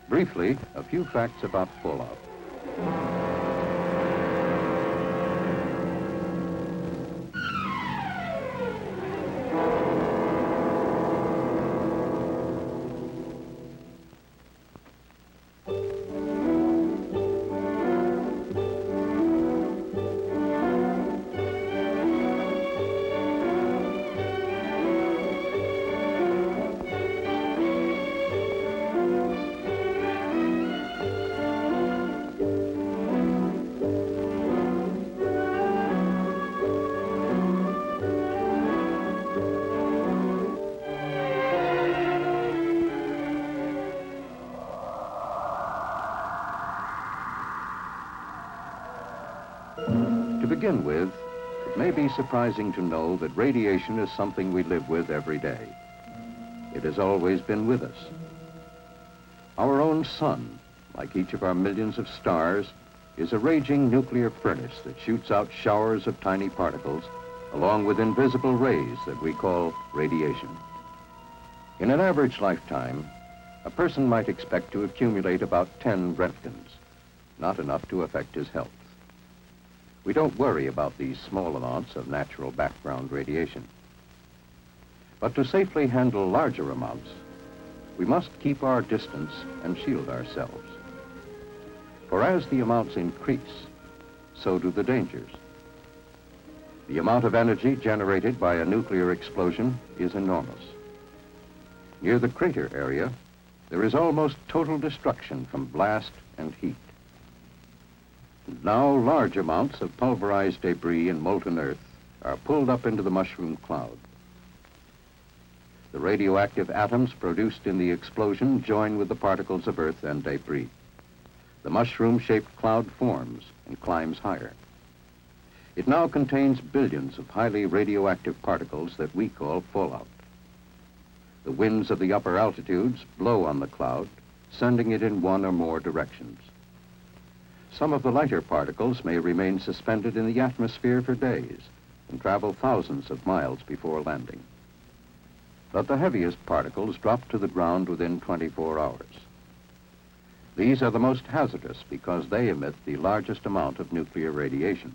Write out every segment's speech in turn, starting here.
Briefly, a few facts about fallout. To begin with, it may be surprising to know that radiation is something we live with every day. It has always been with us. Our own sun, like each of our millions of stars, is a raging nuclear furnace that shoots out showers of tiny particles along with invisible rays that we call radiation. In an average lifetime, a person might expect to accumulate about 10 Roentgens, not enough to affect his health. We don't worry about these small amounts of natural background radiation. But to safely handle larger amounts, we must keep our distance and shield ourselves. For as the amounts increase, so do the dangers. The amount of energy generated by a nuclear explosion is enormous. Near the crater area, there is almost total destruction from blast and heat. And now large amounts of pulverized debris and molten earth are pulled up into the mushroom cloud. The radioactive atoms produced in the explosion join with the particles of earth and debris. The mushroom-shaped cloud forms and climbs higher. It now contains billions of highly radioactive particles that we call fallout. The winds of the upper altitudes blow on the cloud, sending it in one or more directions. Some of the lighter particles may remain suspended in the atmosphere for days and travel thousands of miles before landing. But the heaviest particles drop to the ground within 24 hours. These are the most hazardous because they emit the largest amount of nuclear radiation.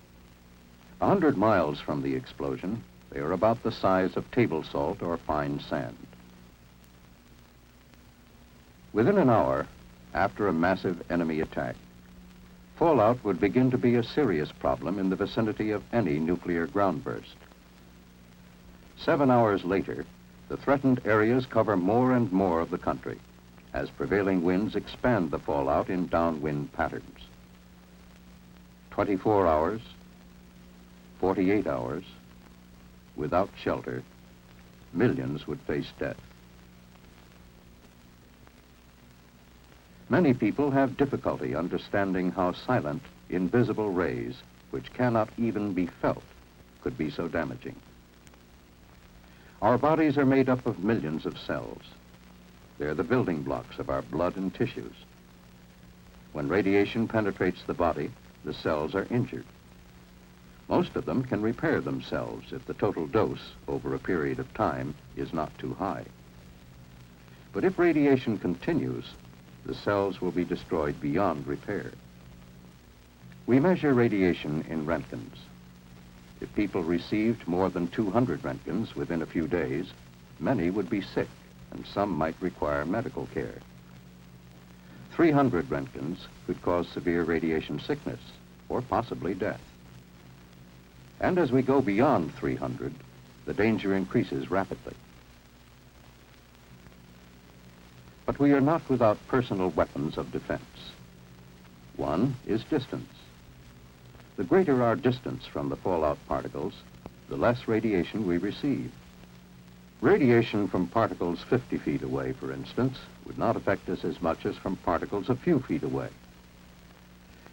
100 miles from the explosion, they are about the size of table salt or fine sand. Within an hour, after a massive enemy attack, fallout would begin to be a serious problem in the vicinity of any nuclear ground burst. 7 hours later, the threatened areas cover more and more of the country as prevailing winds expand the fallout in downwind patterns. 24 hours, 48 hours, without shelter, millions would face death. Many people have difficulty understanding how silent, invisible rays, which cannot even be felt, could be so damaging. Our bodies are made up of millions of cells. They're the building blocks of our blood and tissues. When radiation penetrates the body, the cells are injured. Most of them can repair themselves if the total dose over a period of time is not too high. But if radiation continues, the cells will be destroyed beyond repair. We measure radiation in Roentgens. If people received more than 200 Roentgens within a few days, many would be sick, and some might require medical care. 300 Roentgens could cause severe radiation sickness, or possibly death. And as we go beyond 300, the danger increases rapidly. But we are not without personal weapons of defense. One is distance. The greater our distance from the fallout particles, the less radiation we receive. Radiation from particles 50 feet away, for instance, would not affect us as much as from particles a few feet away.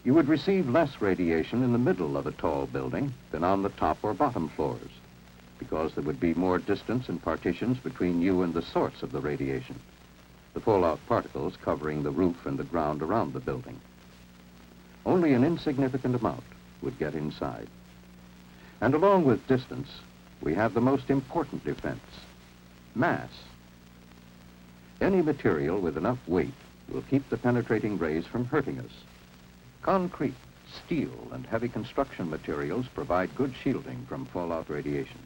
You would receive less radiation in the middle of a tall building than on the top or bottom floors, because there would be more distance and partitions between you and the source of the radiation, the fallout particles covering the roof and the ground around the building. Only an insignificant amount would get inside. And along with distance, we have the most important defense, mass. Any material with enough weight will keep the penetrating rays from hurting us. Concrete, steel, and heavy construction materials provide good shielding from fallout radiation.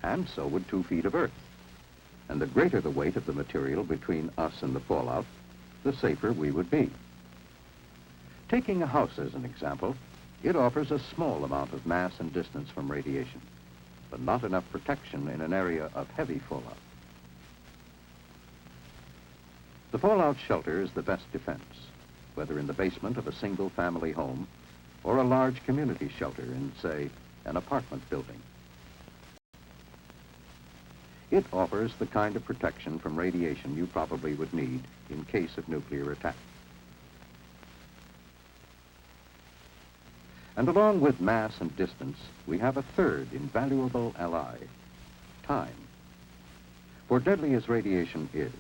And so would 2 feet of earth. And the greater the weight of the material between us and the fallout, the safer we would be. Taking a house as an example, it offers a small amount of mass and distance from radiation, but not enough protection in an area of heavy fallout. The fallout shelter is the best defense, whether in the basement of a single-family home or a large community shelter in, say, an apartment building. It offers the kind of protection from radiation you probably would need in case of nuclear attack. And along with mass and distance, we have a third invaluable ally, time. For deadly as radiation is,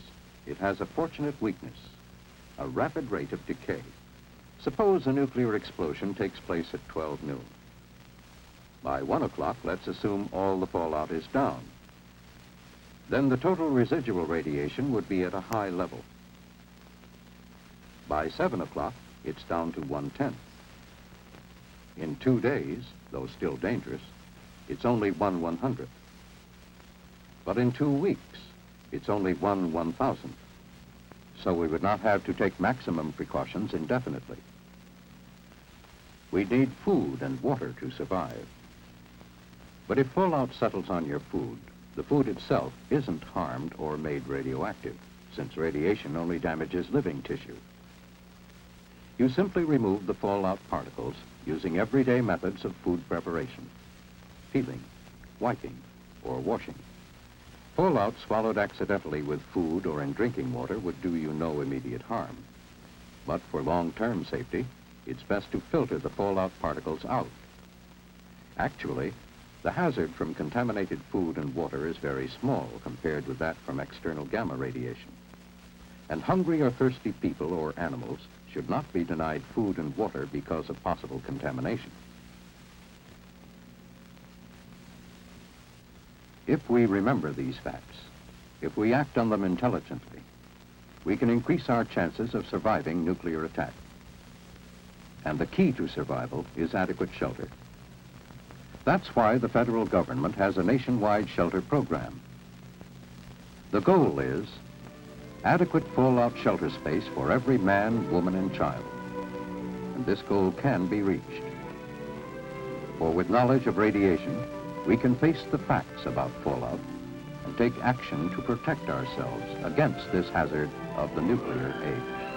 it has a fortunate weakness, a rapid rate of decay. Suppose a nuclear explosion takes place at 12 noon. By 1 o'clock, let's assume all the fallout is down. Then the total residual radiation would be at a high level. By 7 o'clock, it's down to 1/10. In 2 days, though still dangerous, it's only 1/100th. But in 2 weeks, it's only 1/1000th. So we would not have to take maximum precautions indefinitely. We need food and water to survive. But if fallout settles on your food, the food itself isn't harmed or made radioactive, since radiation only damages living tissue. You simply remove the fallout particles using everyday methods of food preparation, peeling, wiping, or washing. Fallout swallowed accidentally with food or in drinking water would do you no immediate harm. But for long-term safety, it's best to filter the fallout particles out. Actually, the hazard from contaminated food and water is very small compared with that from external gamma radiation. And hungry or thirsty people or animals should not be denied food and water because of possible contamination. If we remember these facts, if we act on them intelligently, we can increase our chances of surviving nuclear attack. And the key to survival is adequate shelter. That's why the federal government has a nationwide shelter program. The goal is adequate fallout shelter space for every man, woman, and child. And this goal can be reached. For with knowledge of radiation, we can face the facts about fallout and take action to protect ourselves against this hazard of the nuclear age.